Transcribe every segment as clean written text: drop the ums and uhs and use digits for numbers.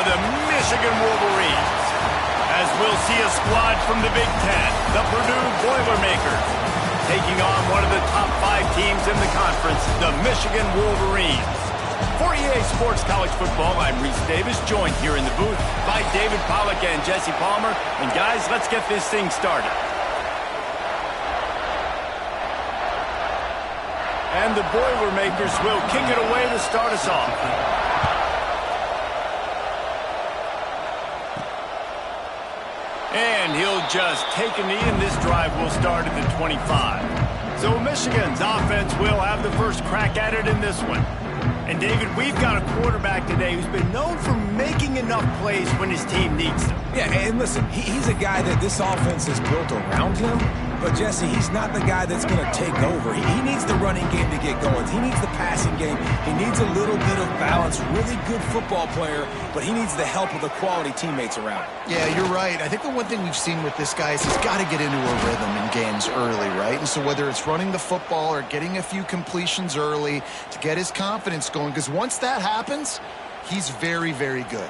the Michigan Wolverines. As we'll see a squad from the Big Ten, the Purdue Boilermakers, taking on one of the top 5 teams in the conference, the Michigan Wolverines. For EA Sports College Football, I'm Reese Davis, joined here in the booth by David Pollack and Jesse Palmer. And guys, let's get this thing started. And the Boilermakers will kick it away to start us off. And he'll just take a knee, and this drive will start at the 25. So Michigan's offense will have the first crack at it in this one. And, David, we've got a quarterback today who's been known for making enough plays when his team needs them. Yeah, and listen, he's a guy that this offense is built around him. But, Jesse, he's not the guy that's going to take over. He needs the running game to get going. He needs the passing game. He needs a little bit of balance. Really good football player, but he needs the help of the quality teammates around him. Yeah, you're right. I think the one thing we've seen with this guy is he's got to get into a rhythm in games early, right? And so whether it's running the football or getting a few completions early to get his confidence going, because once that happens, he's very, very good.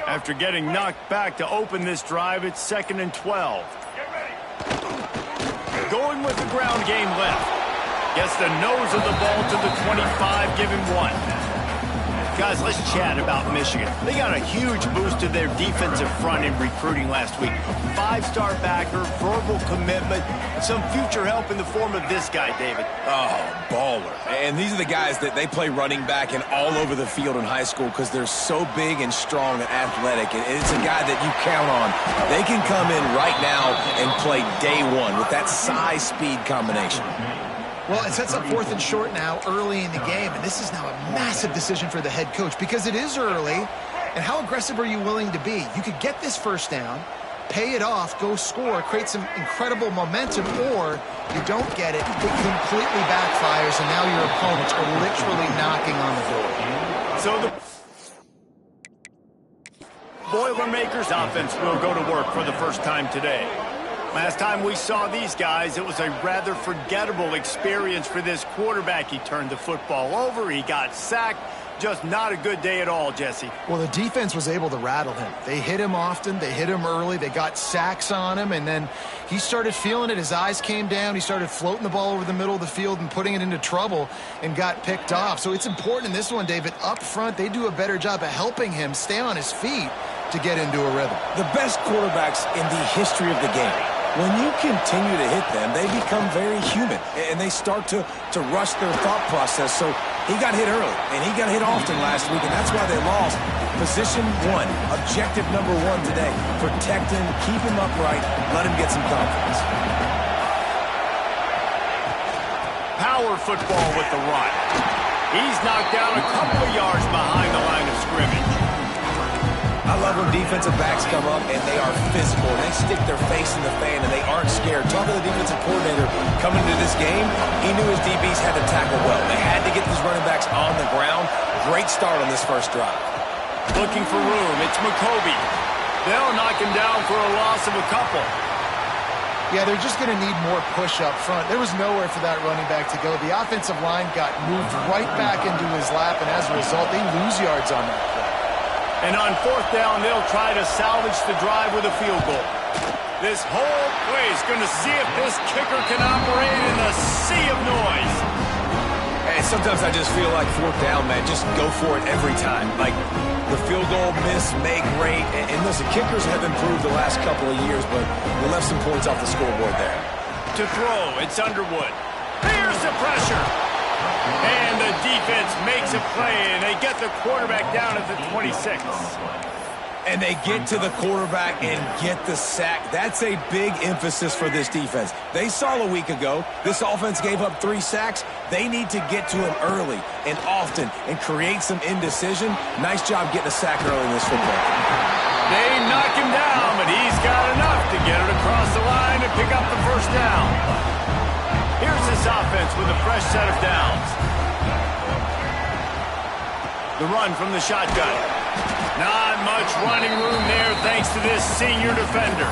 After getting knocked back to open this drive, it's 2nd and 12. Going with the ground game left. Gets the nose of the ball to the 25, give him 1. Guys, let's chat about Michigan. They got a huge boost to their defensive front in recruiting last week. 5-star backer, verbal commitment, some future help in the form of this guy, David. Oh, baller. And these are the guys that they play running back and all over the field in high school because they're so big and strong and athletic. And it's a guy that you count on. They can come in right now and play day one with that size-speed combination. Well, it sets up 4th and short now early in the game, and this is now a massive decision for the head coach because it is early, and how aggressive are you willing to be? You could get this first down, pay it off, go score, create some incredible momentum, or you don't get it, it completely backfires, and now your opponents are literally knocking on the door. So the Boilermakers offense will go to work for the first time today. Last time we saw these guys, it was a rather forgettable experience for this quarterback. He turned the football over, he got sacked. Just not a good day at all, Jesse. Well, the defense was able to rattle him. They hit him often, they hit him early, they got sacks on him, and then he started feeling it. His eyes came down, he started floating the ball over the middle of the field and putting it into trouble and got picked off. So it's important in this one, David, up front, they do a better job of helping him stay on his feet to get into a rhythm. The best quarterbacks in the history of the game, when you continue to hit them, they become very human, and they start to rush their thought process. So he got hit early, and he got hit often last week, and that's why they lost. Position 1, objective number 1 today. Protect him, keep him upright, let him get some confidence. Power football with the run. He's knocked down a couple of yards behind the line of scrimmage. I love when defensive backs come up and they are physical. They stick their face in the fan and they aren't scared. Talking to the defensive coordinator coming into this game, he knew his DBs had to tackle well. They had to get these running backs on the ground. Great start on this first drive. Looking for room, it's McCoby. They'll knock him down for a loss of a couple. Yeah, they're just going to need more push up front. There was nowhere for that running back to go. The offensive line got moved right back into his lap, and as a result, they lose yards on that play. And on 4th down, they'll try to salvage the drive with a field goal. This whole place going to see if this kicker can operate in the sea of noise. Hey, sometimes I just feel like 4th down, man. Just go for it every time. Like the field goal miss, make great. And listen, kickers have improved the last couple of years, but we left some points off the scoreboard there. To throw, it's Underwood. Here's the pressure. And the defense makes a play, and they get the quarterback down at the 26. And they get to the quarterback and get the sack. That's a big emphasis for this defense. They saw a week ago, this offense gave up 3 sacks. They need to get to him early and often and create some indecision. Nice job getting a sack early in this football game. They knock him down, but he's got enough to get it across the line and pick up the first down. Here's this offense with a fresh set of downs. The run from the shotgun. Not much running room there. thanks to this senior defender.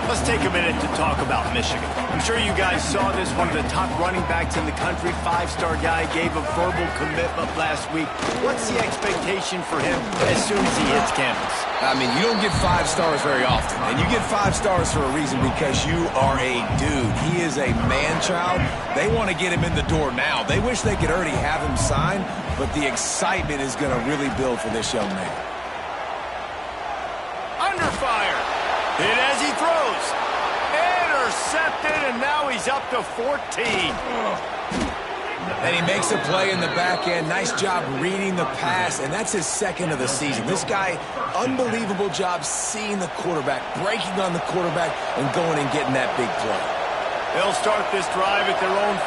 Let's take a minute to talk about Michigan. I'm sure you guys saw this. One of the top running backs in the country, five-star guy, gave a verbal commitment last week. What's the expectation for him as soon as he hits campus? I mean, you don't get 5 stars very often, and you get 5 stars for a reason, because you are a dude. He is a man-child. They want to get him in the door now. They wish they could already have him signed, but the excitement is going to really build for this young man. Under fire. Hit as he throws. Intercepted, and now he's up to 14. And he makes a play in the back end. Nice job reading the pass, and that's his second of the season. This guy, unbelievable job seeing the quarterback, breaking on the quarterback, and going and getting that big play. They'll start this drive at their own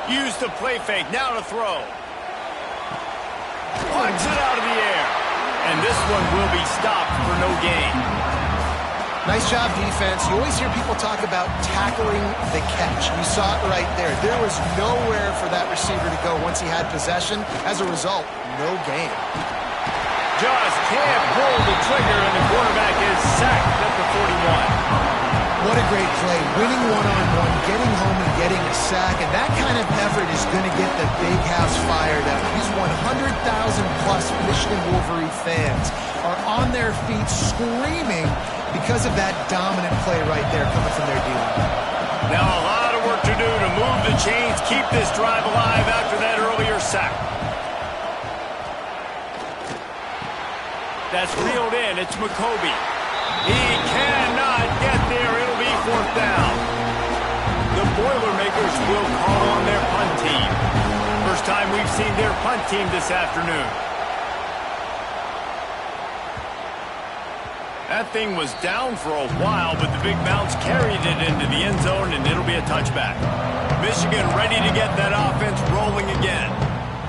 48. Use the play fake, now to throw. Plugs it out of the air. And this one will be stopped for no gain. Nice job, defense. You always hear people talk about tackling the catch. You saw it right there. There was nowhere for that receiver to go once he had possession. As a result, no gain. Just can't pull the trigger, and the quarterback is sacked at the 41. What a great play. Winning one-on-one, getting home and getting a sack, and that kind of effort is going to get the big house fired up. These 100,000-plus Michigan Wolverine fans are on their feet screaming because of that dominant play right there coming from their D-line. Now a lot of work to do to move the chains, keep this drive alive after that earlier sack. That's reeled in. It's McCoby. He cannot get there. It'll be 4th down. The Boilermakers will call on their punt team. First time we've seen their punt team this afternoon. That thing was down for a while, but the big bounce carried it into the end zone, and it'll be a touchback. Michigan ready to get that offense rolling again.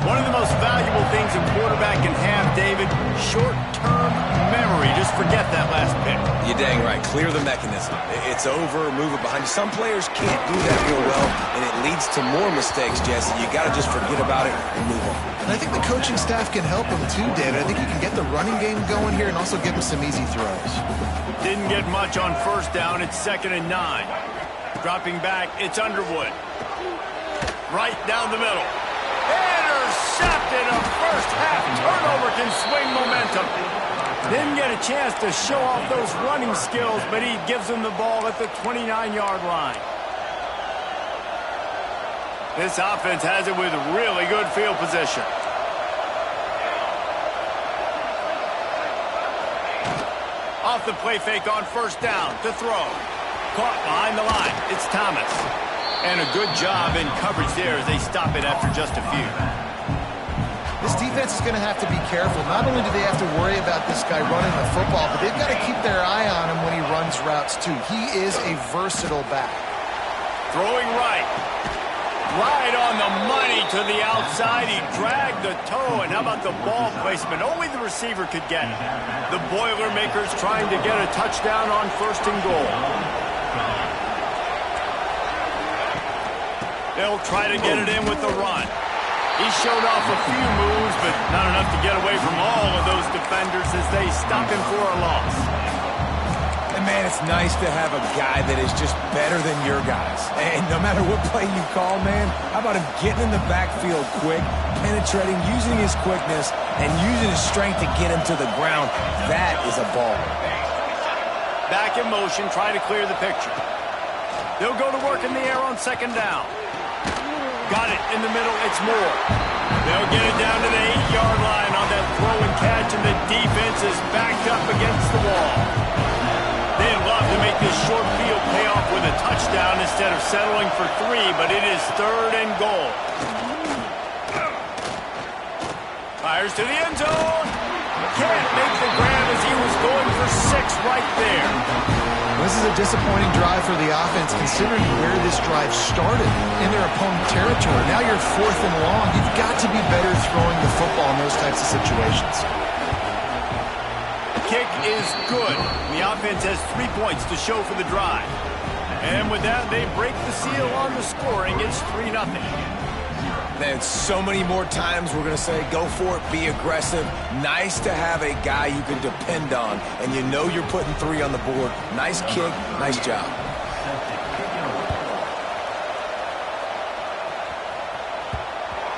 One of the most valuable things a quarterback can have, David, short-term memory. Just forget that last pick. You're dang right. Clear the mechanism. It's over, move it behind you. Some players can't do that real well, and it leads to more mistakes, Jesse. You got to just forget about it and move on. And I think the coaching staff can help him too, David. I think you can get the running game going here and also give him some easy throws. Didn't get much on 1st down. It's 2nd and 9. Dropping back, it's Underwood. Right down the middle. Intercepted. A first-half turnover can swing momentum. Didn't get a chance to show off those running skills, but he gives them the ball at the 29-yard line. This offense has it with really good field position. Off the play fake on 1st down to throw. Caught behind the line. It's Thomas. And a good job in coverage there as they stop it after just a few. This defense is going to have to be careful. Not only do they have to worry about this guy running the football, but they've got to keep their eye on him when he runs routes too. He is a versatile back. Throwing right. Right on the money to the outside. He dragged the toe, and how about the ball placement? Only the receiver could get it. The Boilermakers trying to get a touchdown on 1st and goal. They'll try to get it in with the run. He showed off a few moves, but not enough to get away from all of those defenders as they stop him for a loss. And, man, it's nice to have a guy that is just better than your guys. And no matter what play you call, man, how about him getting in the backfield quick, penetrating, using his quickness, and using his strength to get him to the ground. That is a ball. Back in motion, try to clear the picture. They'll go to work in the air on 2nd down. Got it in the middle, it's Moore. They'll get it down to the 8-yard line on that throw and catch, and the defense is backed up against the wall. They'd love to make this short field pay off with a touchdown instead of settling for 3, but it is 3rd and goal. Fires to the end zone. Can't make the grab as he was going for 6 right there. This is a disappointing drive for the offense, considering where this drive started in their opponent territory. Now you're 4th and long. You've got to be better throwing the football in those types of situations. Kick is good. The offense has 3 points to show for the drive. And with that, they break the seal on the scoring. It's 3-0. Man, so many more times we're going to say, go for it, be aggressive. Nice to have a guy you can depend on, and you know you're putting 3 on the board. Nice kick, nice job.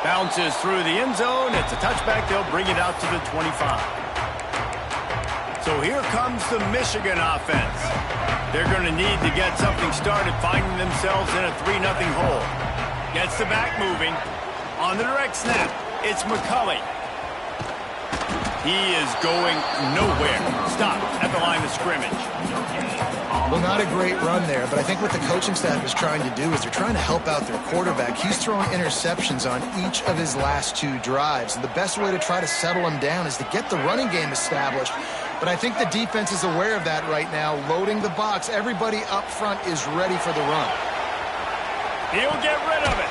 Bounces through the end zone. It's a touchback. They'll bring it out to the 25. So here comes the Michigan offense. They're going to need to get something started, finding themselves in a 3-0 hole. Gets the back moving. On the direct snap, it's McCulley. He is going nowhere. Stop at the line of scrimmage. Well, not a great run there, but I think what the coaching staff is trying to do is they're trying to help out their quarterback. He's throwing interceptions on each of his last 2 drives, and the best way to try to settle him down is to get the running game established. But I think the defense is aware of that right now, loading the box. Everybody up front is ready for the run. He'll get rid of it.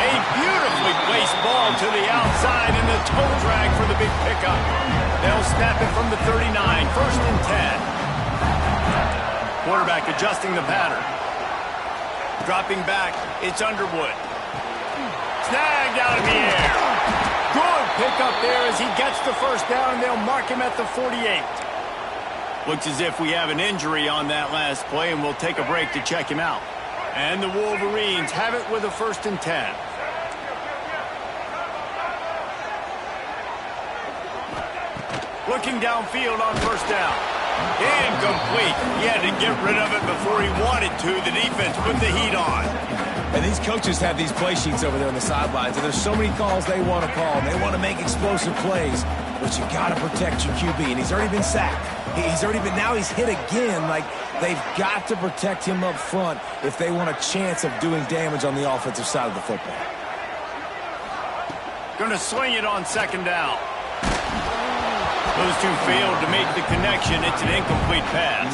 A beautifully placed ball to the outside and the toe drag for the big pickup. They'll snap it from the 39, 1st and 10. Quarterback adjusting the pattern. Dropping back, it's Underwood. Snagged out of the air. Good pickup there as he gets the 1st down, and they'll mark him at the 48. Looks as if we have an injury on that last play, and we'll take a break to check him out. And the Wolverines have it with a 1st and 10. Looking downfield on 1st down. Incomplete. He had to get rid of it before he wanted to. The defense put the heat on. And these coaches have these play sheets over there on the sidelines, and there's so many calls they want to call, and they want to make explosive plays, but you got to protect your QB, and he's already been sacked. Now he's hit again. Like, they've got to protect him up front if they want a chance of doing damage on the offensive side of the football. Going to swing it on 2nd down. Those two failed to make the connection. It's an incomplete pass.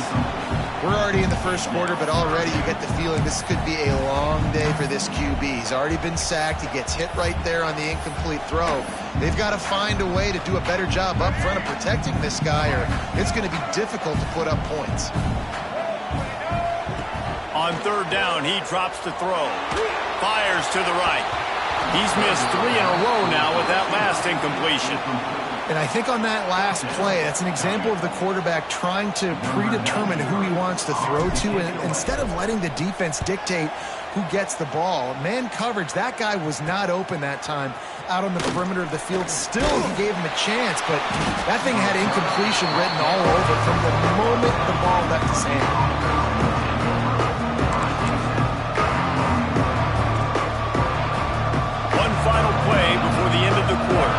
We're already in the 1st quarter, but already you get the feeling this could be a long day for this QB. He's already been sacked. He gets hit right there on the incomplete throw. They've got to find a way to do a better job up front of protecting this guy, or it's going to be difficult to put up points. On 3rd down, he drops to throw. Fires to the right. He's missed 3 in a row now with that last incompletion. And I think on that last play, that's an example of the quarterback trying to predetermine who he wants to throw to, and instead of letting the defense dictate who gets the ball. Man coverage, that guy was not open that time out on the perimeter of the field. Still, he gave him a chance, but that thing had incompletion written all over from the moment the ball left his hand. One final play before the end of the quarter.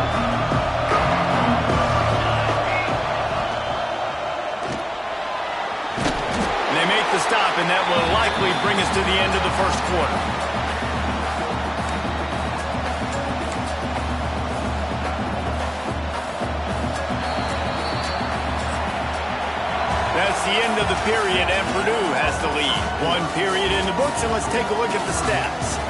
The stop, and that will likely bring us to the end of the 1st quarter. That's the end of the period, and Purdue has the lead. 1 period in the books, and let's take a look at the stats.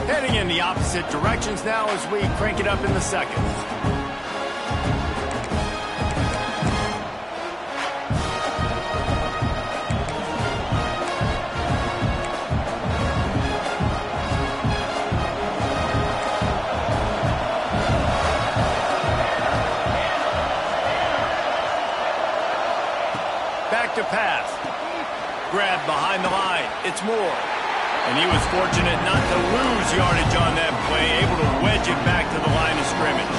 Heading in the opposite directions now as we crank it up in the 2nd. Back to pass. Grab behind the line. It's Moore. And he was fortunate not to lose yardage on that play, able to wedge it back to the line of scrimmage.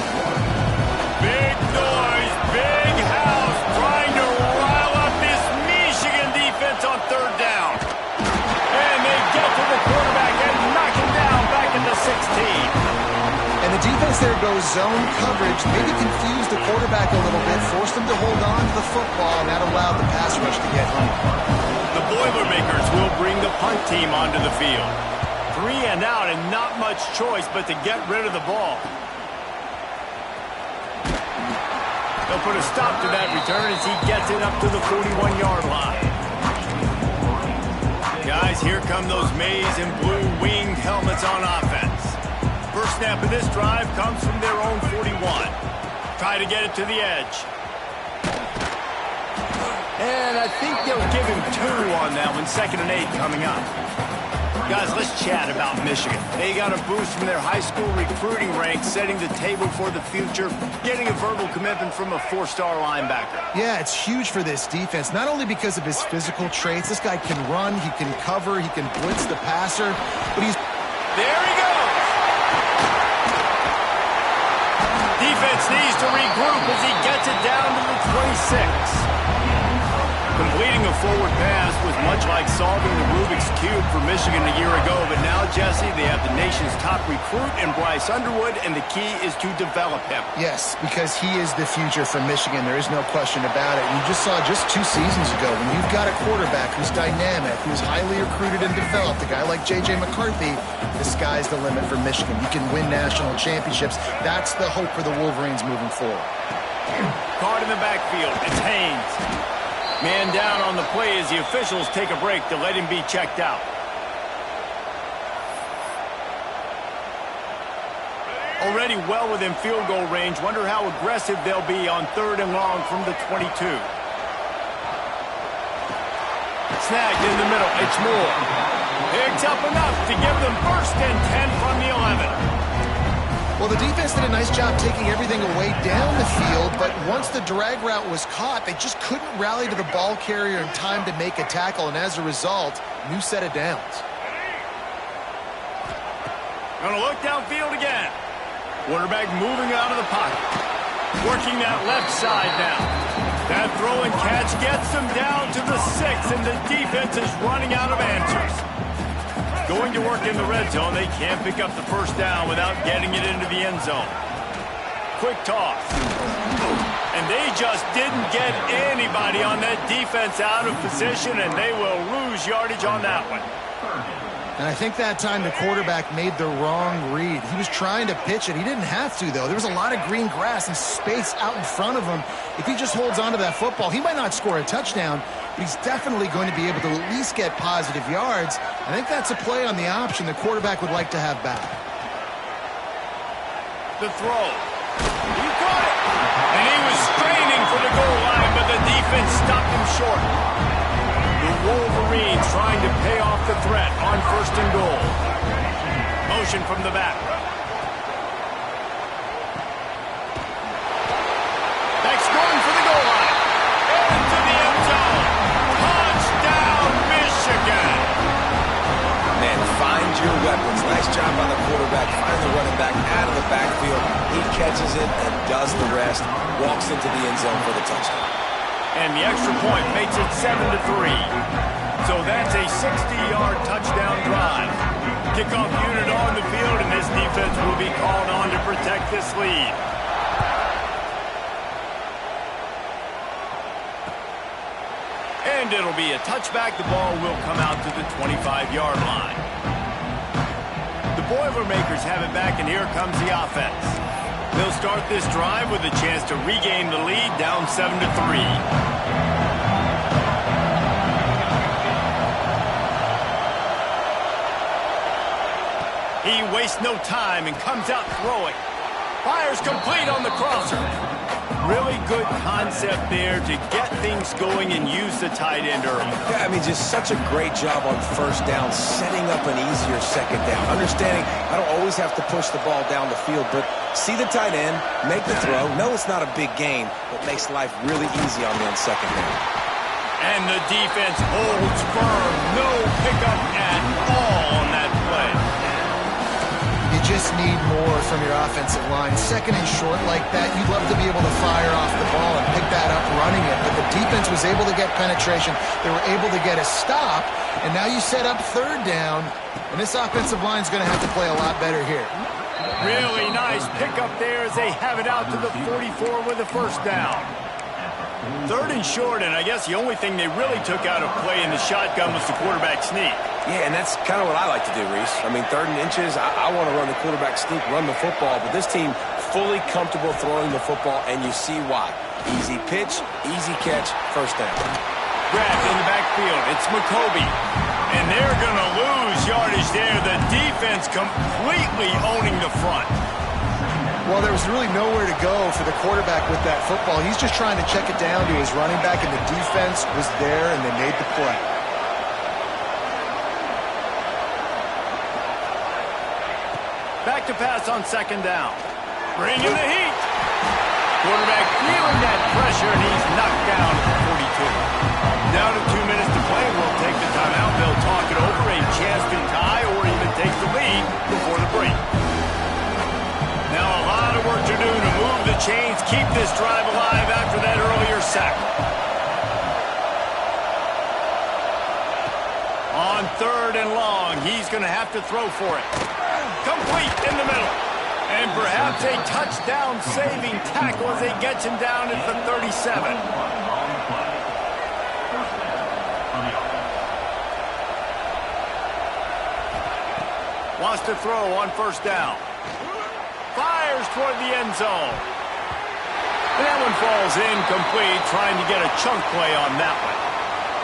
Big noise, big house, trying to rile up this Michigan defense on 3rd down. And they get to the quarterback and knock him down back in the 16. And the defense there goes zone coverage, maybe confused the quarterback a little bit, forced him to hold on to the football, and that allowed the pass rush to get home. The Boilermakers will bring the punt team onto the field. 3 and out and not much choice but to get rid of the ball. They'll put a stop to that return as he gets it up to the 41-yard line. Guys, here come those maize and blue winged helmets on offense. First snap of this drive comes from their own 41. Try to get it to the edge. And I think they'll give him 2 on that one. 2nd and 8 coming up. Guys, let's chat about Michigan. They got a boost from their high school recruiting ranks, setting the table for the future, getting a verbal commitment from a 4-star linebacker. Yeah, it's huge for this defense, not only because of his physical traits. This guy can run, he can cover, he can blitz the passer, but he's... There he goes! Defense needs to regroup as he gets it down to the 26. Completing a forward pass was much like solving the Rubik's Cube for Michigan a year ago, but now, Jesse, they have the nation's top recruit in Bryce Underwood, and the key is to develop him. Yes, because he is the future for Michigan. There is no question about it. You just saw just 2 seasons ago when you've got a quarterback who's dynamic, who's highly recruited and developed, a guy like J.J. McCarthy, the sky's the limit for Michigan. You can win national championships. That's the hope for the Wolverines moving forward. Caught in the backfield. It's Haynes. Man down on the play as the officials take a break to let him be checked out. Already well within field goal range. Wonder how aggressive they'll be on 3rd and long from the 22. Snagged in the middle. It's Moore. Picks up enough to give them 1st and 10 from the 11. Well, the defense did a nice job taking everything away down the field, but once the drag route was caught, they just couldn't rally to the ball carrier in time to make a tackle, and as a result, new set of downs. Gonna look downfield again. Quarterback moving out of the pocket. Working that left side now. That throw and catch gets them down to the 6, and the defense is running out of answers. Going to work in the red zone, they can't pick up the 1st down without getting it into the end zone. Quick toss. And they just didn't get anybody on that defense out of position, and they will lose yardage on that one. And I think that time the quarterback made the wrong read. He was trying to pitch it. He didn't have to, though. There was a lot of green grass and space out in front of him. If he just holds on to that football, he might not score a touchdown, but he's definitely going to be able to at least get positive yards. I think that's a play on the option the quarterback would like to have back. The throw. He caught it. And he was straining for the goal line, but the defense stopped him short. The Wolverines trying to pay off the threat on 1st and goal. Motion from the back. Back's going for the goal line. Into the end zone. Touchdown, Michigan. Man, find your weapons. Nice job by the quarterback. Find the running back out of the backfield. He catches it and does the rest. Walks into the end zone for the touchdown. And the extra point makes it 7-3. So that's a 60-yard touchdown drive. Kickoff unit on the field, and this defense will be called on to protect this lead. And it'll be a touchback. The ball will come out to the 25-yard line. The Boilermakers have it back, and here comes the offense. They'll start this drive with a chance to regain the lead, down 7-3. He wastes no time and comes out throwing. Fires complete on the crosser. Really good concept there to get things going and use the tight end early. Yeah, I mean, just such a great job on 1st down, setting up an easier 2nd down. Understanding I don't always have to push the ball down the field, but see the tight end, make the throw. No, it's not a big gain, but makes life really easy on me on 2nd down. And the defense holds firm. No pickup at all on that play. You just need more from your offensive line. 2nd and short like that, you'd love to be able to fire off the ball and pick that up running it. But the defense was able to get penetration. They were able to get a stop. And now you set up 3rd down. And this offensive line is going to have to play a lot better here. Really nice pickup there as they have it out to the 44 with a 1st down. 3rd and short, and I guess the only thing they really took out of play in the shotgun was the quarterback sneak. Yeah, and that's kind of what I like to do, Reese. I mean, 3rd and inches, I want to run the quarterback sneak, run the football, but this team fully comfortable throwing the football, and you see why. Easy pitch, easy catch, 1st down. Grabbed in the backfield. It's McCoby. And they're going to lose yardage there. The defense completely owning the front. Well, there was really nowhere to go for the quarterback with that football. He's just trying to check it down to his running back, and the defense was there, and they made the play. Back to pass on second down. Bring in the heat. Quarterback feeling that pressure, and he's knocked down at the 42. Down to 2 minutes to play. We'll take the timeout. They'll talk it over. A chance to tie or even take the lead before the break. Now a lot of work to do to move the chains, keep this drive alive after that earlier sack. On 3rd and long, he's going to have to throw for it. Complete in the middle. And perhaps a touchdown-saving tackle as they get him down at the 37. Wants to throw on 1st down. Fires toward the end zone. And that one falls incomplete, trying to get a chunk play on that one.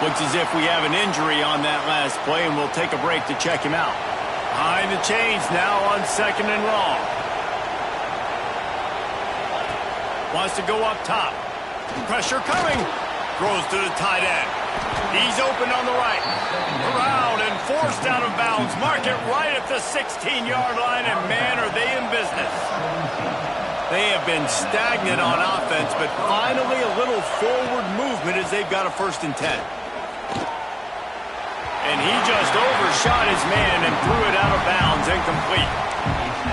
Looks as if we have an injury on that last play, and we'll take a break to check him out. Behind the chains now on 2nd and long. Wants to go up top. Pressure coming. Throws to the tight end. He's open on the right. Around and forced out of bounds. Mark it right at the 16-yard line, and man, are they in business. They have been stagnant on offense, but finally a little forward movement as they've got a 1st and 10. And he just overshot his man and threw it out of bounds, incomplete.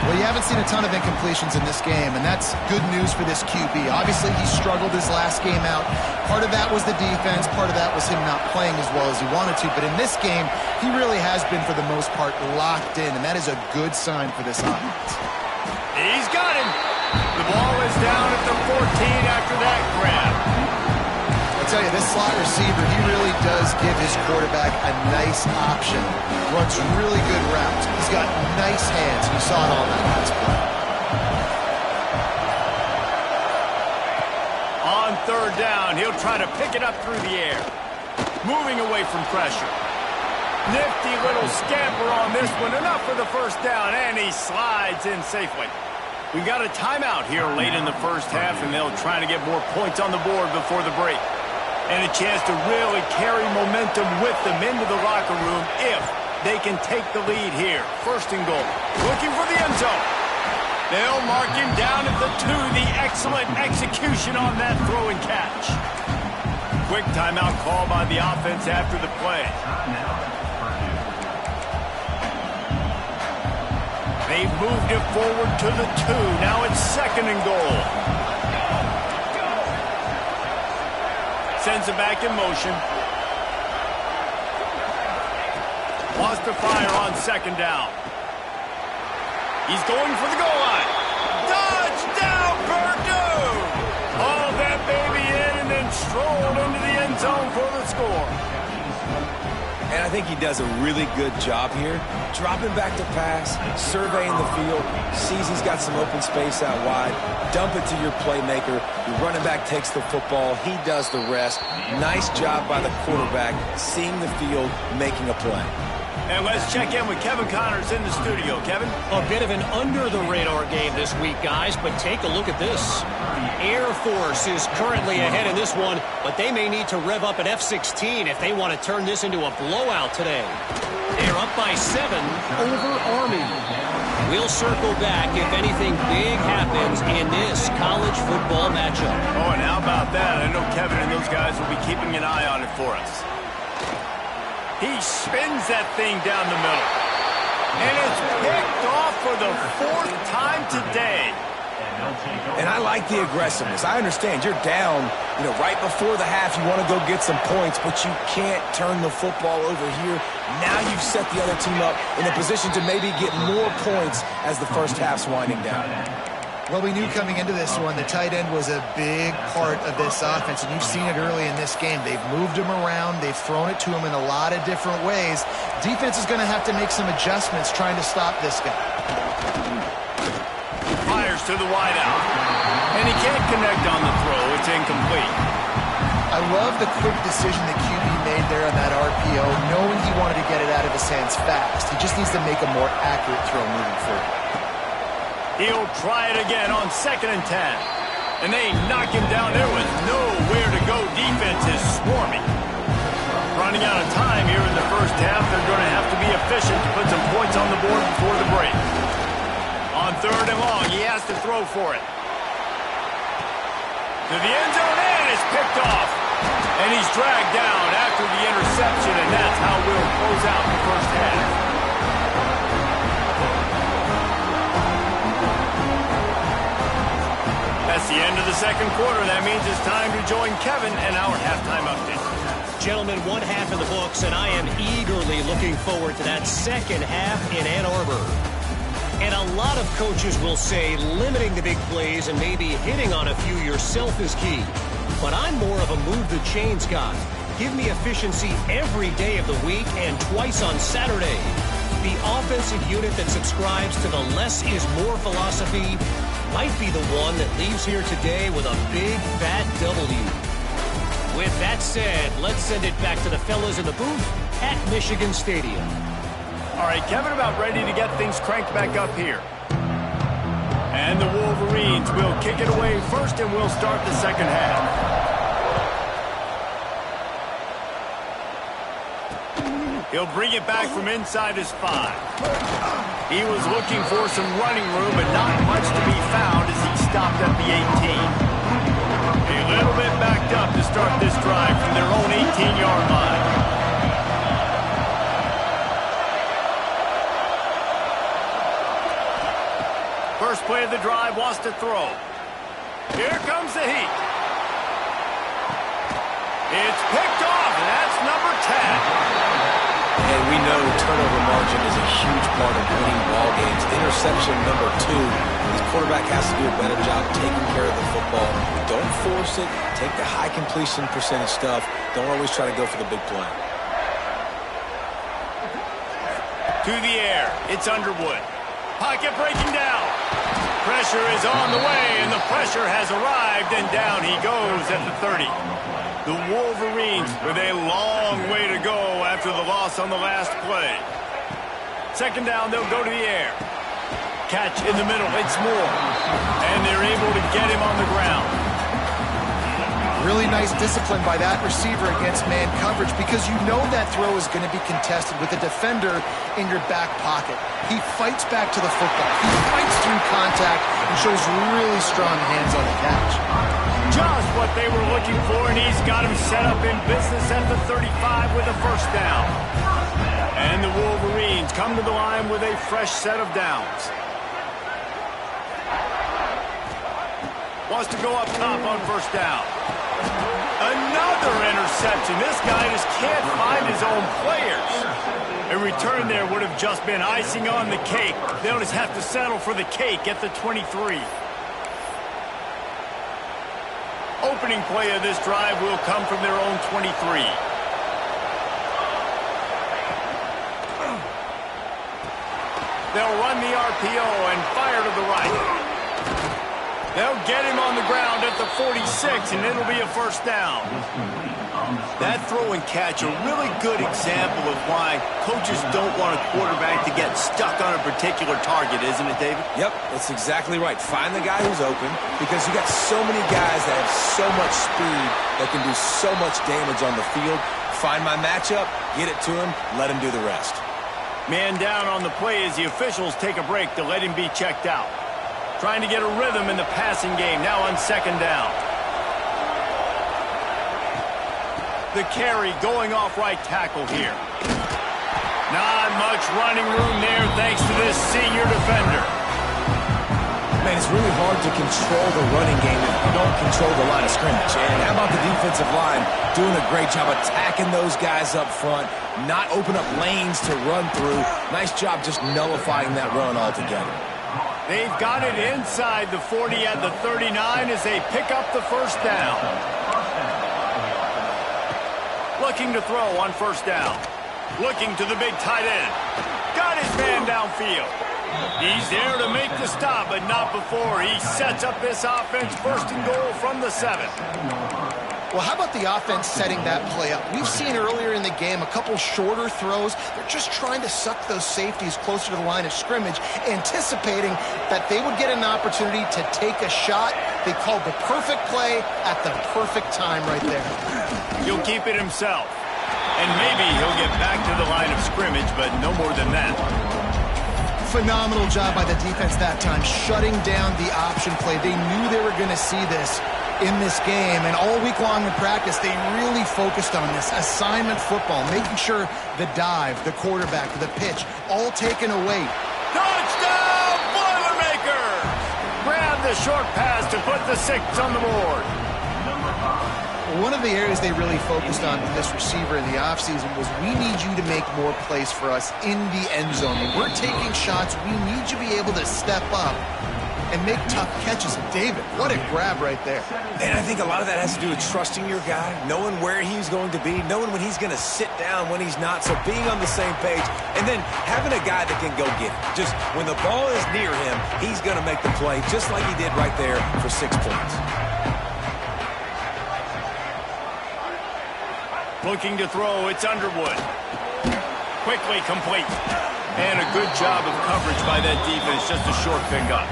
Well, you haven't seen a ton of incompletions in this game, and that's good news for this QB. Obviously, he struggled his last game out. Part of that was the defense. Part of that was him not playing as well as he wanted to. But in this game, he really has been, for the most part, locked in, and that is a good sign for this offense. He's got him. The ball is down at the 14 after that grab. I'll tell you, this slot receiver, he really does give his quarterback a nice option. Runs really good routes. He's got nice hands. You saw it on that last play. On 3rd down, he'll try to pick it up through the air. Moving away from pressure. Nifty little scamper on this one. Enough for the 1st down, and he slides in safely. We've got a timeout here late in the 1st half, and they'll try to get more points on the board before the break. And a chance to really carry momentum with them into the locker room if they can take the lead here. 1st and goal. Looking for the end zone. They'll mark him down at the 2. The excellent execution on that throw and catch. Quick timeout call by the offense after the play. They've moved it forward to the 2. Now it's 2nd and goal. Sends it back in motion. Wants to fire on 2nd down. He's going for the goal line. Touchdown, Purdue! Hauled that baby in and then strolled into the end zone for the score. And I think he does a really good job here. Dropping back to pass, surveying the field, sees he's got some open space out wide, dump it to your playmaker. Your running back takes the football. He does the rest. Nice job by the quarterback, seeing the field, making a play. And let's check in with Kevin Connors in the studio. Kevin? A bit of an under-the-radar game this week, guys, but take a look at this. The Air Force is currently ahead in this one, but they may need to rev up an F-16 if they want to turn this into a blowout today. They're up by 7 over Army. We'll circle back if anything big happens in this college football matchup. Oh, and how about that? I know Kevin and those guys will be keeping an eye on it for us. He spins that thing down the middle. And it's picked off for the 4th time today. And I like the aggressiveness. I understand you're down, right before the half. You want to go get some points, but you can't turn the football over here. Now you've set the other team up in a position to maybe get more points as the 1st half's winding down. Well, we knew coming into this one, the tight end was a big part of this offense, and you've seen it early in this game. They've moved him around. They've thrown it to him in a lot of different ways. Defense is going to have to make some adjustments trying to stop this guy. Fires to the wideout. And he can't connect on the throw. It's incomplete. I love the quick decision that QB made there on that RPO, knowing he wanted to get it out of his hands fast. He just needs to make a more accurate throw moving forward. He'll try it again on 2nd and 10. And they knock him down. There was nowhere to go. Defense is swarming. Running out of time here in the first half. They're going to have to be efficient to put some points on the board before the break. On 3rd and long, he has to throw for it. To the end zone, and it's picked off. And he's dragged down after the interception, and that's how we'll close out the first half. That's the end of the second quarter. That means it's time to join Kevin and our halftime update. Gentlemen, one half in the books, and I am eagerly looking forward to that second half in Ann Arbor. And a lot of coaches will say limiting the big plays and maybe hitting on a few yourself is key. But I'm more of a move the chains guy. Give me efficiency every day of the week and twice on Saturday. The offensive unit that subscribes to the less is more philosophy might be the one that leaves here today with a big fat W. With that said, let's send it back to the fellas in the booth at Michigan Stadium. All right, Kevin, about ready to get things cranked back up here. And the Wolverines will kick it away first, and we'll start the second half. He'll bring it back from inside his 5. He was looking for some running room, but not much to be found as he stopped at the 18. A little bit backed up to start this drive from their own 18-yard line. First play of the drive, wants to throw. Here comes the heat. It's picked off, and that's number 10. And we know turnover margin is a huge part of winning ball games. Interception number 2. This quarterback has to do a better job taking care of the football. Don't force it. Take the high completion percentage stuff. Don't always try to go for the big play. To the air. It's Underwood. Pocket breaking down. Pressure is on the way, and the pressure has arrived, and down he goes at the 30. The Wolverines with a long way to go after the loss on the last play. Second down, they'll go to the air. Catch in the middle, it's Moore. And they're able to get him on the ground. Really nice discipline by that receiver against man coverage because you know that throw is going to be contested with a defender in your back pocket. He fights back to the football. He fights through contact and shows really strong hands on the catch. Just what they were looking for, and he's got him set up in business at the 35 with a first down. And the Wolverines come to the line with a fresh set of downs. Wants to go up top on first down. Another interception. This guy just can't find his own players. A return there would have just been icing on the cake. They'll just have to settle for the cake at the 23. Opening play of this drive will come from their own 23. They'll run the RPO and fire to the right. They'll get him on the ground at the 46, and it'll be a first down. That throw and catch, a really good example of why coaches don't want a quarterback to get stuck on a particular target, isn't it, David? Yep, that's exactly right. Find the guy who's open because you got so many guys that have so much speed that can do so much damage on the field. Find my matchup, get it to him, let him do the rest. Man down on the play as the officials take a break to let him be checked out. Trying to get a rhythm in the passing game, now on second down. The carry going off right tackle here. Not much running room there thanks to this senior defender. Man, it's really hard to control the running game if you don't control the line of scrimmage. And how about the defensive line doing a great job attacking those guys up front, not open up lanes to run through. Nice job just nullifying that run altogether. They've got it inside the 40 at the 39 as they pick up the first down. Looking to throw on first down. Looking to the big tight end. Got his man downfield. He's there to make the stop, but not before he sets up this offense first and goal from the 7. Well, how about the offense setting that play up? We've seen earlier in the game a couple shorter throws. They're just trying to suck those safeties closer to the line of scrimmage, anticipating that they would get an opportunity to take a shot. They called the perfect play at the perfect time right there. He'll keep it himself. And maybe he'll get back to the line of scrimmage, but no more than that. Phenomenal job by the defense that time, shutting down the option play. They knew they were going to see this in this game, and all week long in practice, they really focused on this assignment football, making sure the dive, the quarterback, the pitch, all taken away. Touchdown, Boilermakers! Grab the short pass to put the 6 on the board. One of the areas they really focused on with this receiver in the offseason was, we need you to make more plays for us in the end zone. When we're taking shots, we need you to be able to step up and make tough catches. David, what a grab right there. And I think a lot of that has to do with trusting your guy, knowing where he's going to be, knowing when he's going to sit down, when he's not, so being on the same page, and then having a guy that can go get it. Just when the ball is near him, he's going to make the play, just like he did right there for 6 points. Looking to throw, it's Underwood. Quickly complete. And a good job of coverage by that defense, just a short pickup.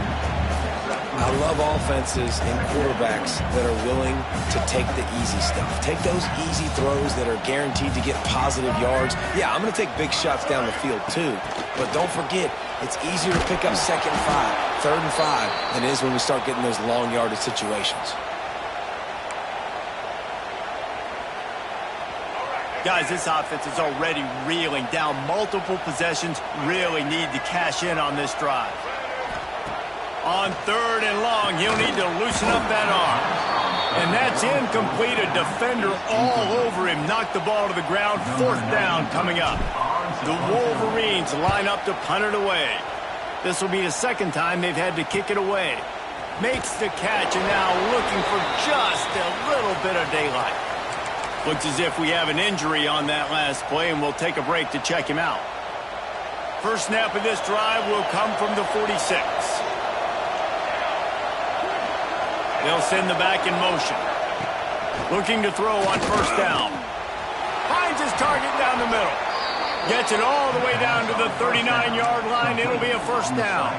I love offenses and quarterbacks that are willing to take the easy stuff. Take those easy throws that are guaranteed to get positive yards. Yeah, I'm going to take big shots down the field too. But don't forget, it's easier to pick up 2nd and 5, 3rd and 5 than it is when we start getting those long yardage situations. Guys, this offense is already reeling down multiple possessions. Really need to cash in on this drive. On 3rd and long, he'll need to loosen up that arm. And that's incomplete. A defender all over him. Knocked the ball to the ground. 4th down coming up. The Wolverines line up to punt it away. This will be the 2nd time they've had to kick it away. Makes the catch, and now looking for just a little bit of daylight. Looks as if we have an injury on that last play, and we'll take a break to check him out. First snap of this drive will come from the 46. They'll send the back in motion. Looking to throw on 1st down. Finds his target down the middle. Gets it all the way down to the 39-yard line. It'll be a 1st down.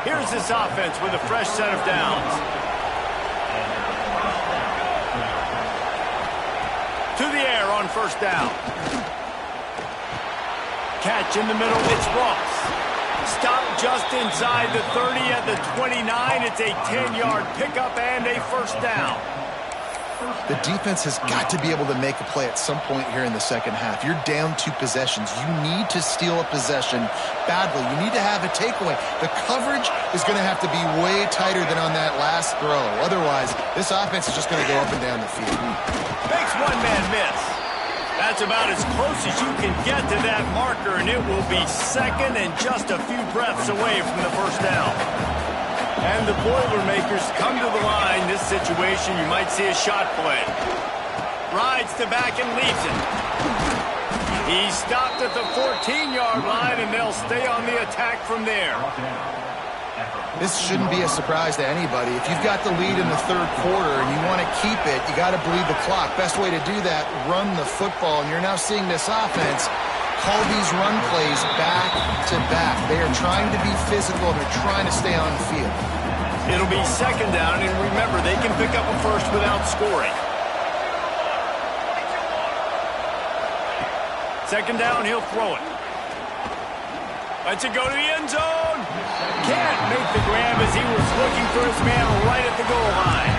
Here's this offense with a fresh set of downs. To the air on 1st down. Catch in the middle, it's Ross. Stop just inside the 30 at the 29. It's a 10-yard pickup and a 1st down. The defense has got to be able to make a play at some point here in the 2nd half. You're down 2 possessions. You need to steal a possession badly. You need to have a takeaway. The coverage is going to have to be way tighter than on that last throw. Otherwise, this offense is just going to go up and down the field. Makes one man miss. That's about as close as you can get to that marker, and it will be 2nd and just a few breaths away from the 1st down. And the Boilermakers come to the line. This situation, you might see a shot play. Rides to back and leaves it. He stopped at the 14-yard line, and they'll stay on the attack from there. This shouldn't be a surprise to anybody. If you've got the lead in the 3rd quarter and you want to keep it, you got to bleed the clock. Best way to do that, run the football. And you're now seeing this offense call these run plays back to back. They are trying to be physical. They're trying to stay on the field. It'll be 2nd down, and remember, they can pick up a 1st without scoring. 2nd down, he'll throw it. Lets it go to the end zone. Can't make the grab as he was looking for his man right at the goal line.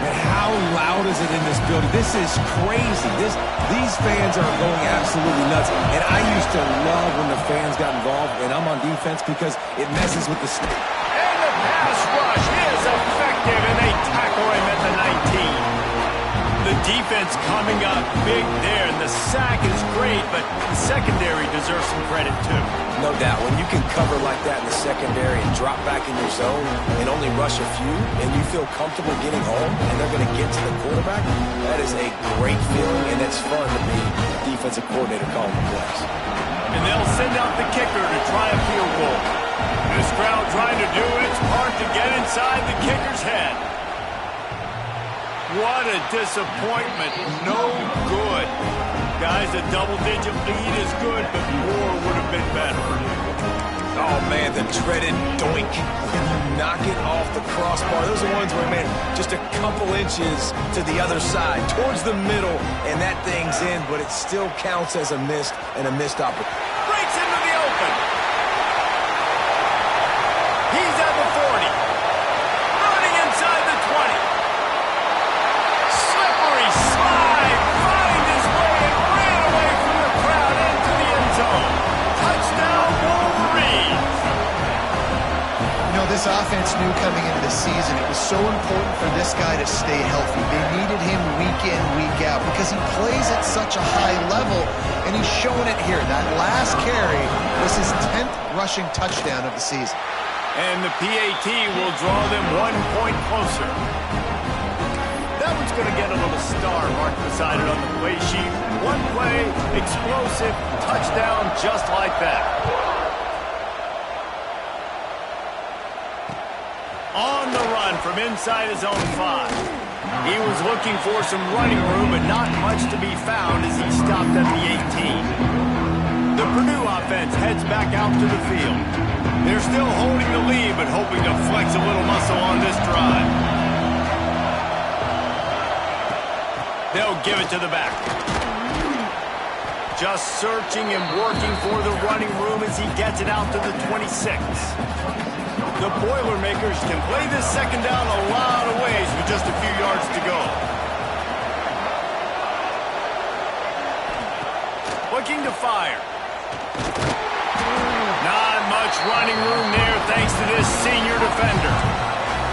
And how loud is it in this building? This is crazy. These fans are going absolutely nuts. And I used to love when the fans got involved, and I'm on defense because it messes with the snap. And the pass rush is effective, and they tackle him at the 19. The defense coming up big there, and the sack is great, but the secondary deserves some credit too. No doubt. When you can cover like that in the secondary and drop back in your zone and only rush a few, and you feel comfortable getting home, and they're going to get to the quarterback, that is a great feeling, and it's fun to be a defensive coordinator calling the plays. And they'll send out the kicker to try a field goal. This crowd trying to do its part to get inside the kicker's head. What a disappointment. No good. Guys, a double-digit lead is good, but more would have been better. Oh, man, the dreaded doink. When you knock it off the crossbar, those are ones where, man, just a couple inches to the other side, towards the middle, and that thing's in, but it still counts as a missed opportunity. Breaks into the open. He's at the 40. Running inside the 20. Slippery slide. Finds his way and ran away from the crowd into the end zone. Touchdown, Wolverines. You know, this offense knew coming into the season it was so important for this guy to stay healthy. They needed him week in, week out because he plays at such a high level, and he's showing it here. That last carry was his 10th rushing touchdown of the season. And the PAT will draw them 1 point closer. That one's going to get a little star marked beside it on the play sheet. One play, explosive, touchdown just like that. On the run from inside his own 5. He was looking for some running room, but not much to be found as he stopped at the 18. The Purdue offense heads back out to the field. They're still holding the lead, but hoping to flex a little muscle on this drive. They'll give it to the back. Just searching and working for the running room as he gets it out to the 26. The Boilermakers can play this second down a lot of ways with just a few yards to go. Looking to fire. Not much running room there thanks to this senior defender.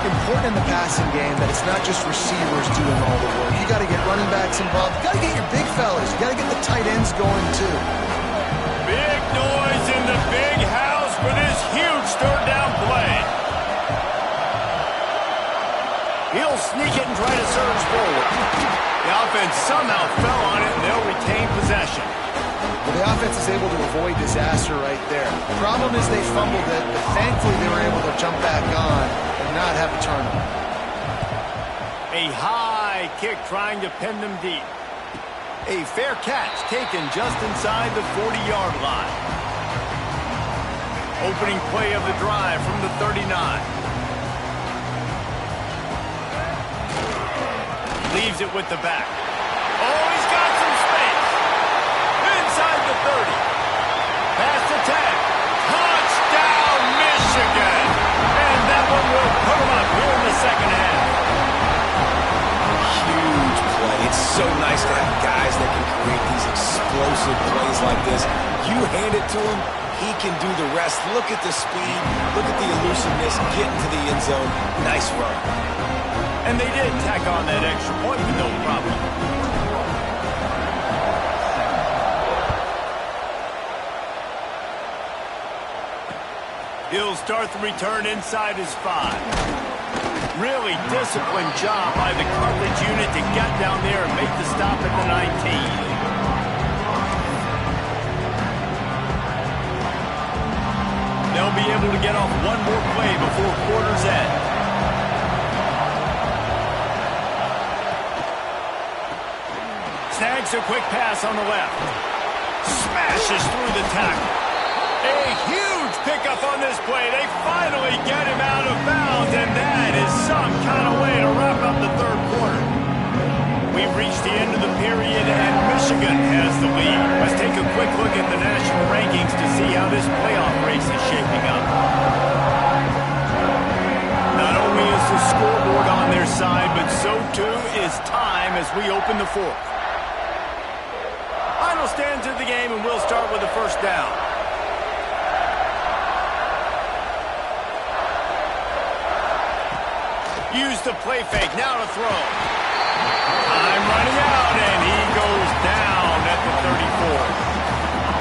Important in the passing game that it's not just receivers doing all the work. You got to get running backs involved. You got to get your big fellas. You got to get the tight ends going too. Big noise in the big house for this huge third down play. He'll sneak it and try to surge forward. The offense somehow fell on it, and they'll retain possession. Well, the offense is able to avoid disaster right there. The problem is they fumbled it, but thankfully they were able to jump back on and not have a turnover. A high kick trying to pin them deep. A fair catch taken just inside the 40-yard line. Opening play of the drive from the 39. Leaves it with the back. Oh, he's got some space. Inside the 30. Past the 10. Touchdown, Michigan. And that one will put them up here in the second half. Huge play. It's so nice to have guys that can create these explosive plays like this. You hand it to him, he can do the rest. Look at the speed. Look at the elusiveness. Get into the end zone. Nice run. And they did tack on that extra point with no problem. He'll start the return inside his 5. Really disciplined job by the coverage unit to get down there and make the stop at the 19. They'll be able to get off one more play before quarter's end. Snags a quick pass on the left. Smashes through the tackle. A huge pickup on this play. They finally get him out of bounds, and that is some kind of way to wrap up the third quarter. We've reached the end of the period, and Michigan has the lead. Let's take a quick look at the national rankings to see how this playoff race is shaping up. Not only is the scoreboard on their side, but so too is time as we open the fourth. Final stands of the game, and we'll start with the first down. Use the play fake, now to throw. Time running out, and he goes down at the 34.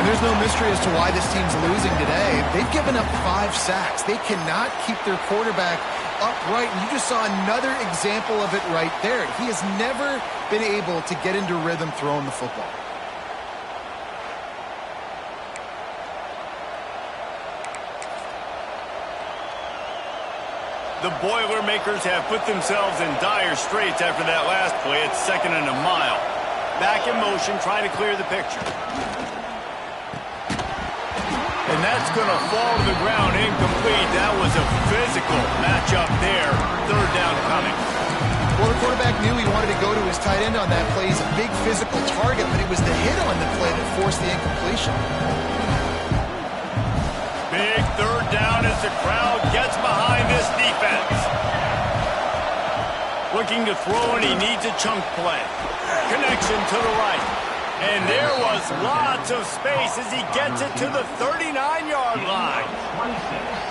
And there's no mystery as to why this team's losing today. They've given up 5 sacks. They cannot keep their quarterback upright, and you just saw another example of it right there. He has never been able to get into rhythm throwing the football. The Boilermakers have put themselves in dire straits after that last play. It's 2nd and a mile. Back in motion, trying to clear the picture. And that's going to fall to the ground incomplete. That was a physical matchup there. 3rd down coming. Well, the quarterback knew he wanted to go to his tight end on that play. He's a big physical target, but it was the hit on the play that forced the incompletion. Big 3rd down as the crowd gets behind this defense. Looking to throw, and he needs a chunk play. Connection to the right. And there was lots of space as he gets it to the 39-yard line.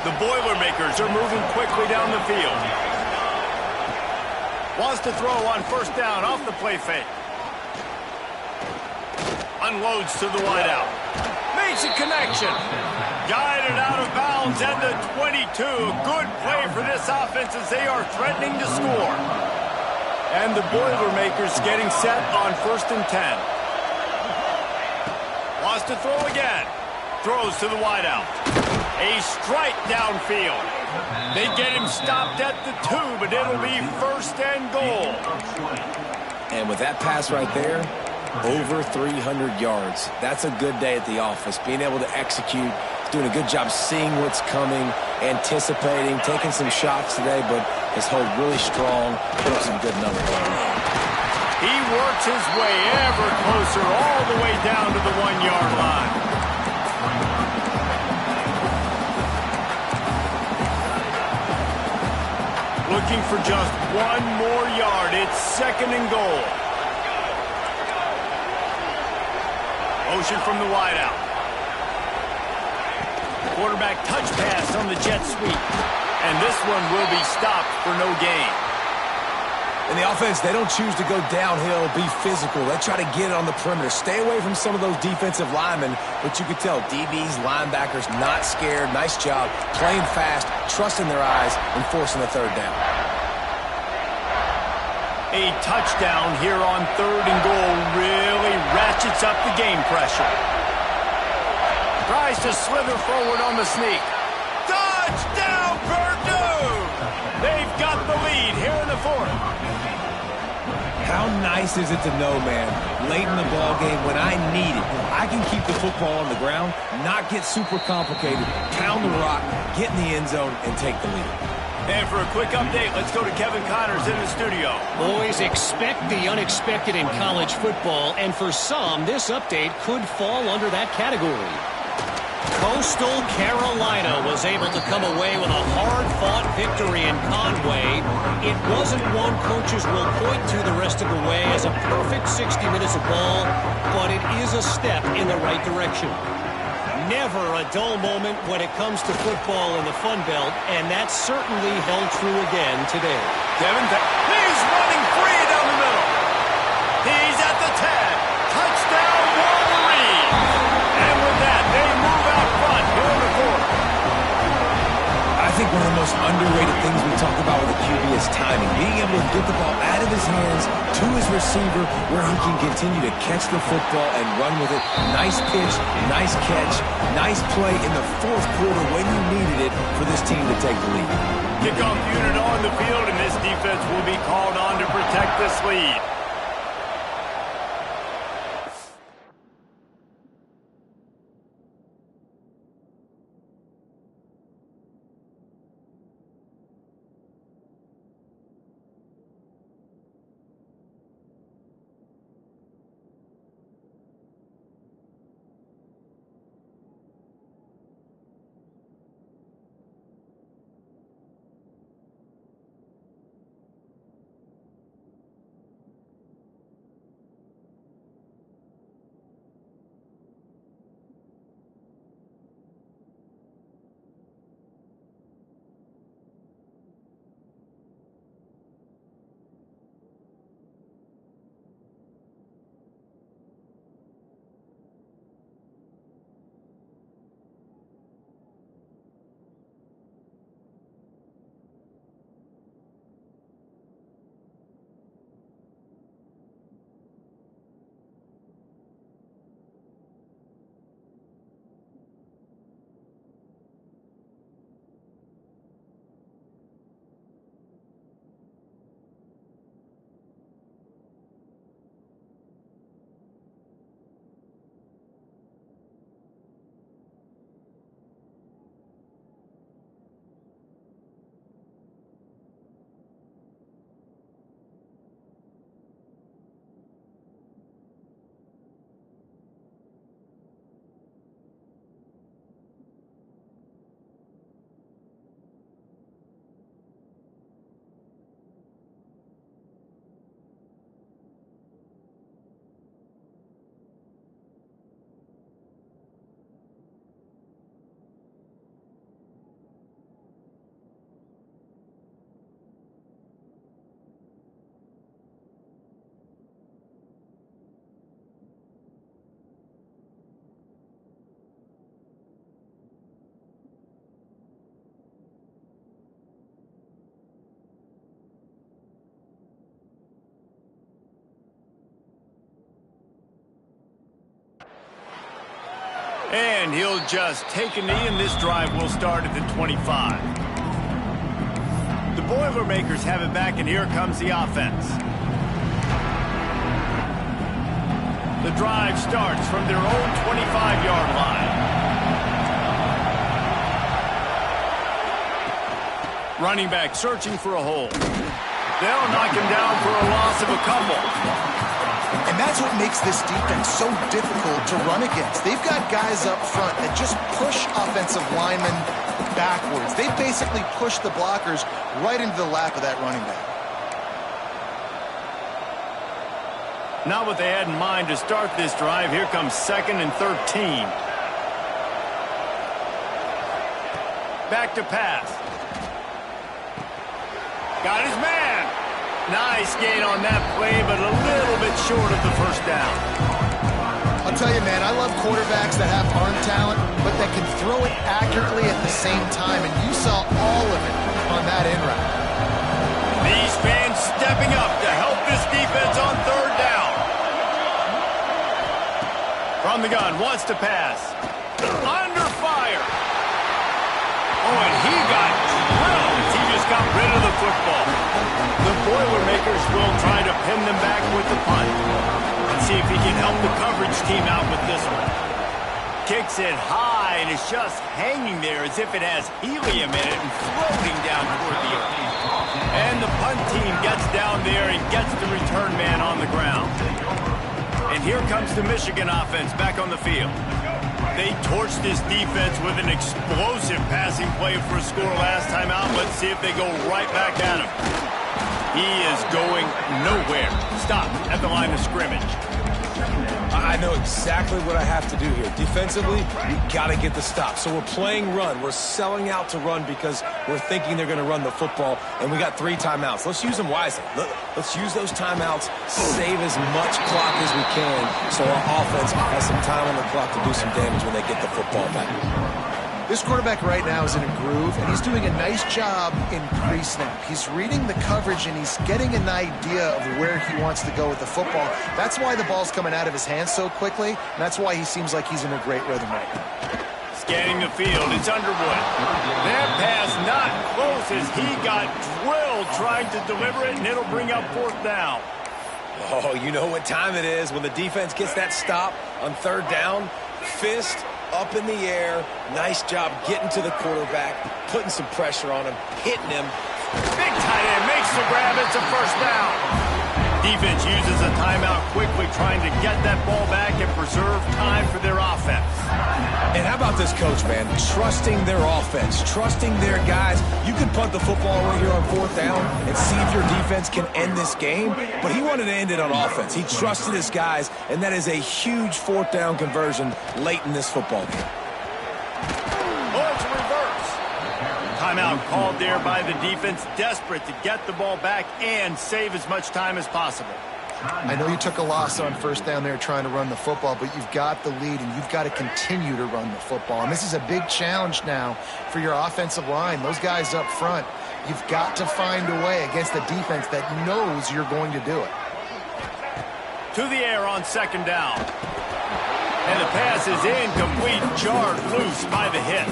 The Boilermakers are moving quickly down the field. Wants to throw on 1st down off the play fake. Unloads to the wideout. Makes a connection. Guided out of bounds at the 22. Good play for this offense as they are threatening to score. And the Boilermakers getting set on 1st and 10. Wants to throw again. Throws to the wideout. A strike downfield. They get him stopped at the 2, but it'll be 1st and goal. And with that pass right there, over 300 yards. That's a good day at the office. Being able to execute, doing a good job seeing what's coming, anticipating, taking some shots today, but his hold really strong, put up some good numbers. He works his way ever closer all the way down to the 1-yard line. Looking for just 1 more yard. It's 2nd and goal. Motion from the wideout. Quarterback touch pass on the jet sweep. And this one will be stopped for no gain. In the offense, they don't choose to go downhill, be physical. They try to get it on the perimeter. Stay away from some of those defensive linemen, but you could tell DBs, linebackers, not scared. Nice job playing fast, trusting their eyes, and forcing the 3rd down. A touchdown here on 3rd and goal really ratchets up the game pressure. Tries to slither forward on the sneak. Touchdown, Purdue! They've got the lead here in the 4th. How nice is it to know, man, late in the ball game when I need it, I can keep the football on the ground, not get super complicated, pound the rock, get in the end zone, and take the lead. And for a quick update, let's go to Kevin Connors in the studio. Boys, expect the unexpected in college football, and for some, this update could fall under that category. Coastal Carolina was able to come away with a hard-fought victory in Conway. It wasn't one coaches will point to the rest of the way as a perfect 60 minutes of ball, but it is a step in the right direction. Never a dull moment when it comes to football in the Fun Belt, and that certainly held true again today. Kevin, he's running free down the middle. He's at the 10. Touchdown, Wolverine. And with that, they move out front here in the 4th. I think one of the most underrated things we talk about with a QB is timing. Being able to get the ball out of his hands to his receiver where he can continue to catch the football and run with it. Nice pitch, nice catch, nice play in the 4th quarter when you needed it for this team to take the lead. Kickoff unit on the field, and this defense will be called on to protect this lead. And he'll just take a knee, and this drive will start at the 25. The Boilermakers have it back, and here comes the offense. The drive starts from their own 25-yard line. Running back searching for a hole. They'll knock him down for a loss of a couple. And that's what makes this defense so difficult to run against. They've got guys up front that just push offensive linemen backwards. They basically push the blockers right into the lap of that running back. Not what they had in mind to start this drive. Here comes 2nd and 13. Back to pass. Got his man. Nice gain on that play, but a little bit short of the first down. I'll tell you, man, I love quarterbacks that have arm talent, but that can throw it accurately at the same time, and you saw all of it on that in route. These fans stepping up to help this defense on 3rd down. From the gun, wants to pass. Under fire. Oh, and he got drilled. He just got rid of the football. The Boilermakers will try to pin them back with the punt. Let's see if he can help the coverage team out with this one. Kicks it high, and it's just hanging there as if it has helium in it and floating down toward the earth. And the punt team gets down there and gets the return man on the ground. And here comes the Michigan offense back on the field. They torched this defense with an explosive passing play for a score last time out. Let's see if they go right back at him. He is going nowhere. Stop at the line of scrimmage. I know exactly what I have to do here. Defensively, you got to get the stop. So we're playing run. We're selling out to run because we're thinking they're going to run the football, and we got 3 timeouts. Let's use them wisely. Let's use those timeouts, save as much clock as we can so our offense has some time on the clock to do some damage when they get the football back. This quarterback right now is in a groove, and he's doing a nice job in pre-snap. He's reading the coverage, and he's getting an idea of where he wants to go with the football. That's why the ball's coming out of his hands so quickly, and that's why he seems like he's in a great rhythm right now. Scanning the field, it's Underwood. That pass not close as he got drilled trying to deliver it, and it'll bring up 4th down. Oh, you know what time it is when the defense gets that stop on 3rd down. Fist up in the air. Nice job getting to the quarterback, putting some pressure on him, hitting him. Big tight end makes the grab. It's a 1st down. Defense uses a timeout quickly, trying to get that ball back and preserve time for their offense. And how about this coach, man? Trusting their offense, trusting their guys. You can punt the football right here on 4th down and see if your defense can end this game, but he wanted to end it on offense. He trusted his guys, and that is a huge 4th down conversion late in this football game. Oh, it's a reverse. Timeout called there by the defense, desperate to get the ball back and save as much time as possible. I know you took a loss on 1st down there trying to run the football, but you've got the lead, and you've got to continue to run the football. And this is a big challenge now for your offensive line. Those guys up front, you've got to find a way against a defense that knows you're going to do it. To the air on 2nd down. And the pass is incomplete, jarred loose by the hit.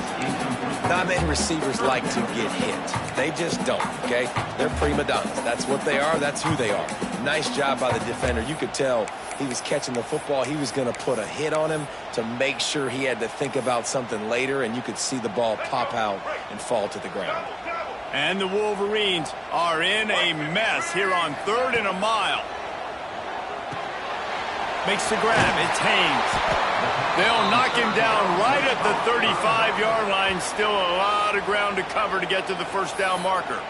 Not many receivers like to get hit. They just don't, okay? They're prima donnas. That's what they are. That's who they are. Nice job by the defender. You could tell he was catching the football. He was going to put a hit on him to make sure he had to think about something later, and you could see the ball pop out and fall to the ground. And the Wolverines are in a mess here on 3rd and a mile. Makes the grab. It's Haynes. They'll knock him down right at the 35-yard line. Still a lot of ground to cover to get to the 1st down marker.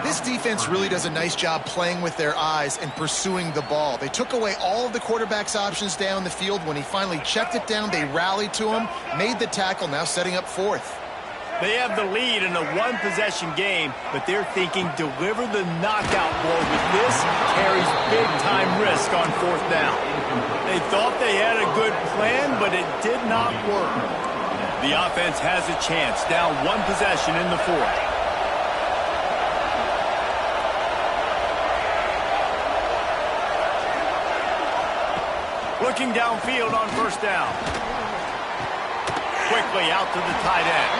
This defense really does a nice job playing with their eyes and pursuing the ball. They took away all of the quarterback's options down the field. When he finally checked it down, they rallied to him, made the tackle, now setting up 4th. They have the lead in a 1-possession game, but they're thinking deliver the knockout blow with this carries big-time risk on 4th down. They thought they had a good plan, but it did not work. The offense has a chance, down 1 possession in the 4th. Looking downfield on 1st down. quickly out to the tight end.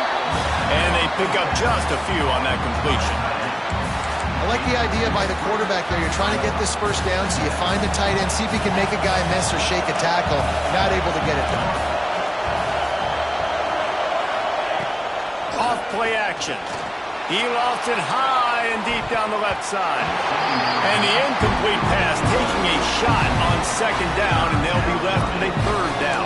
And they pick up just a few on that completion. I like the idea by the quarterback there. You're trying to get this first down, so you find the tight end, see if he can make a guy miss or shake a tackle. Not able to get it done. Off play action. He lost it high and deep down the left side. And the incomplete pass taking a shot on second down, and they'll be left with a third down.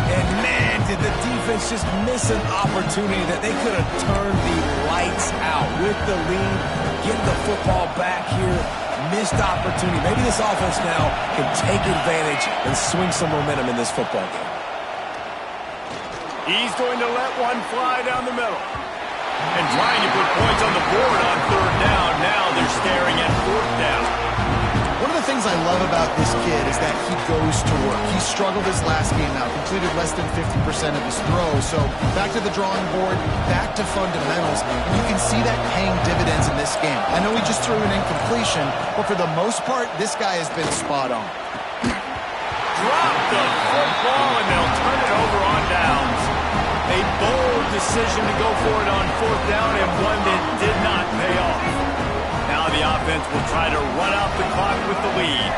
And man, did the defense just miss an opportunity that they could have turned the lights out with the lead, get the football back here. Missed opportunity. Maybe this offense now can take advantage and swing some momentum in this football game. He's going to let one fly down the middle. And trying to put points on the board on third down. Now they're staring at fourth down. One of the things I love about this kid is that he goes to work. He struggled his last game out, completed less than 50% of his throws. So back to the drawing board, back to fundamentals. And you can see that paying dividends in this game. I know he just threw an incompletion, but for the most part, this guy has been spot on. Drop the football, and they'll turn it over on downs. A bold decision to go for it on fourth down, and one that did not pay off. Now the offense will try to run out the clock with the lead.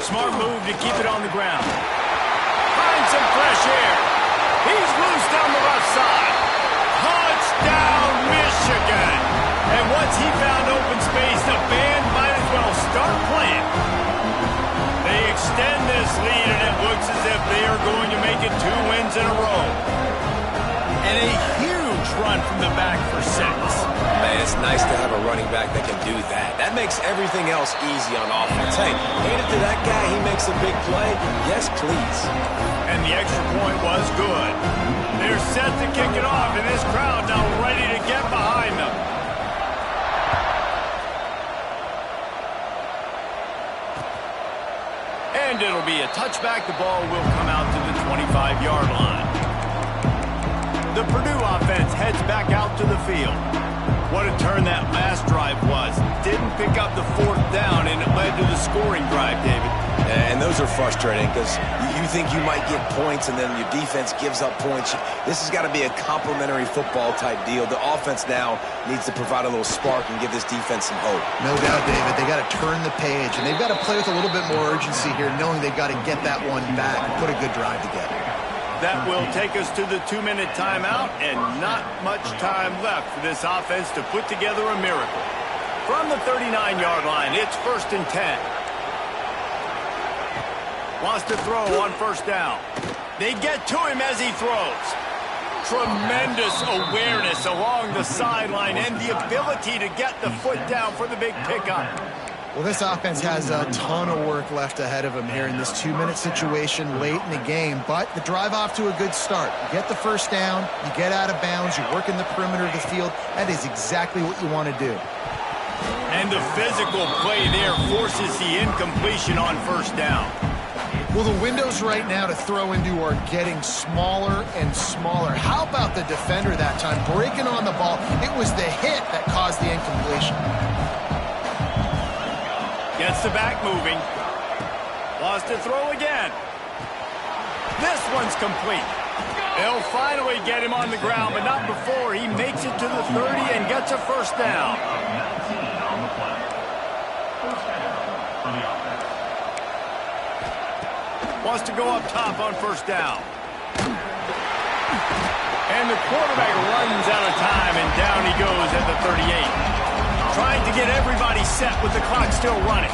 Smart move to keep it on the ground. Find some fresh air. He's loose down the left side. Touchdown, Michigan. And once he found open space, the band might as well start playing. They extend this lead, and it looks as if they are going to make it 2 wins in a row. And a huge run from the back for 6. Man, it's nice to have a running back that can do that. That makes everything else easy on offense. Hey, hand it to that guy, he makes a big play. Yes, please. And the extra point was good. They're set to kick it off, and this crowd now ready to get behind them. And it'll be a touchback. The ball will come out to the 25-yard line. The Purdue offense heads back out to the field. What a turn that last drive was. Didn't pick up the fourth down, and it led to the scoring drive, David. And those are frustrating because you think you might get points and then your defense gives up points. This has got to be a complementary football type deal. The offense now needs to provide a little spark and give this defense some hope. No doubt, David. They got to turn the page, and they've got to play with a little bit more urgency here, knowing they've got to get that one back and put a good drive together. That will take us to the 2-minute timeout, and not much time left for this offense to put together a miracle. From the 39-yard line, it's 1st and 10. Wants to throw on first down. They get to him as he throws. Tremendous awareness along the sideline and the ability to get the foot down for the big pickup. Well, this offense has a ton of work left ahead of them here in this 2-minute situation late in the game, but the drive off to a good start. You get the first down, you get out of bounds, you work in the perimeter of the field. That is exactly what you want to do. And the physical play there forces the incompletion on first down. Well, the windows right now to throw into are getting smaller and smaller. How about the defender that time breaking on the ball? It was the hit that caused the incompletion. Gets the back moving. Wants to throw again. This one's complete. They'll finally get him on the ground, but not before he makes it to the 30 and gets a first down. Wants to go up top on first down. And the quarterback runs out of time, and down he goes at the 38. Trying to get everybody set with the clock still running.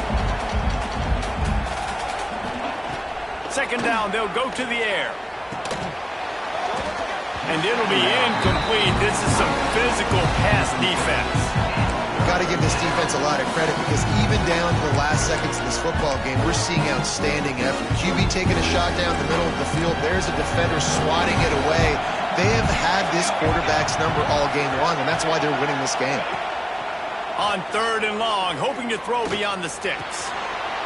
Second down, they'll go to the air. And it'll be incomplete. This is some physical pass defense. Got to give this defense a lot of credit because even down to the last seconds of this football game, we're seeing outstanding effort. QB taking a shot down the middle of the field. There's a defender swatting it away. They have had this quarterback's number all game long, and that's why they're winning this game. On 3rd and long, hoping to throw beyond the sticks.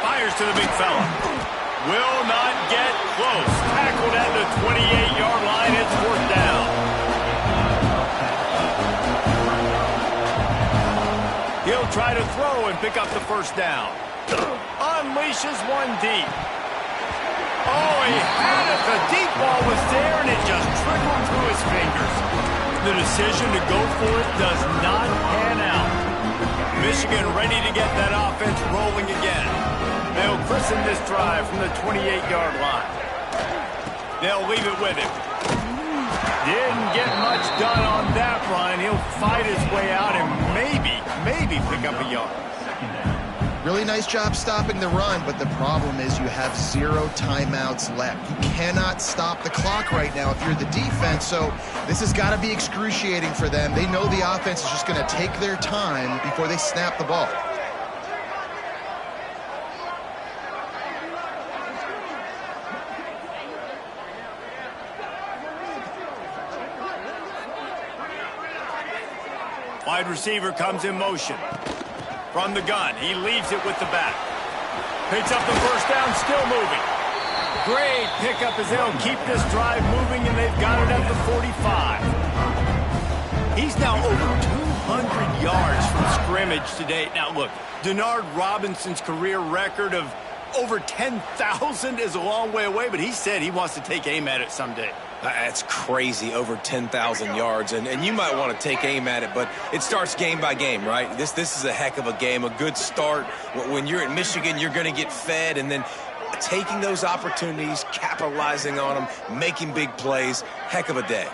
Fires to the big fella. Will not get close. Tackled at the 28-yard line. It's 4th down. He'll try to throw and pick up the first down. Unleashes one deep. Oh, he had it. The deep ball was there, and it just trickled through his fingers. The decision to go for it does not pan out. Michigan ready to get that offense rolling again. They'll christen this drive from the 28-yard line. They'll leave it with him. Didn't get much done on that run. He'll fight his way out and maybe pick up a yard. Really nice job stopping the run, but the problem is you have 0 timeouts left. You cannot stop the clock right now if you're the defense, so this has got to be excruciating for them. They know the offense is just going to take their time before they snap the ball. Wide receiver comes in motion. From the gun, he leaves it with the back. Picks up the first down, still moving. Great pickup as they'll keep this drive moving, and they've got it at the 45. He's now over 200 yards from scrimmage today. Now, look, Denard Robinson's career record of over 10,000 is a long way away, but he said he wants to take aim at it someday. That's crazy, over 10,000 yards, and you might want to take aim at it, but it starts game by game, right? This is a heck of a game, a good start. When you're at Michigan, you're going to get fed, and then taking those opportunities, capitalizing on them, making big plays, heck of a day.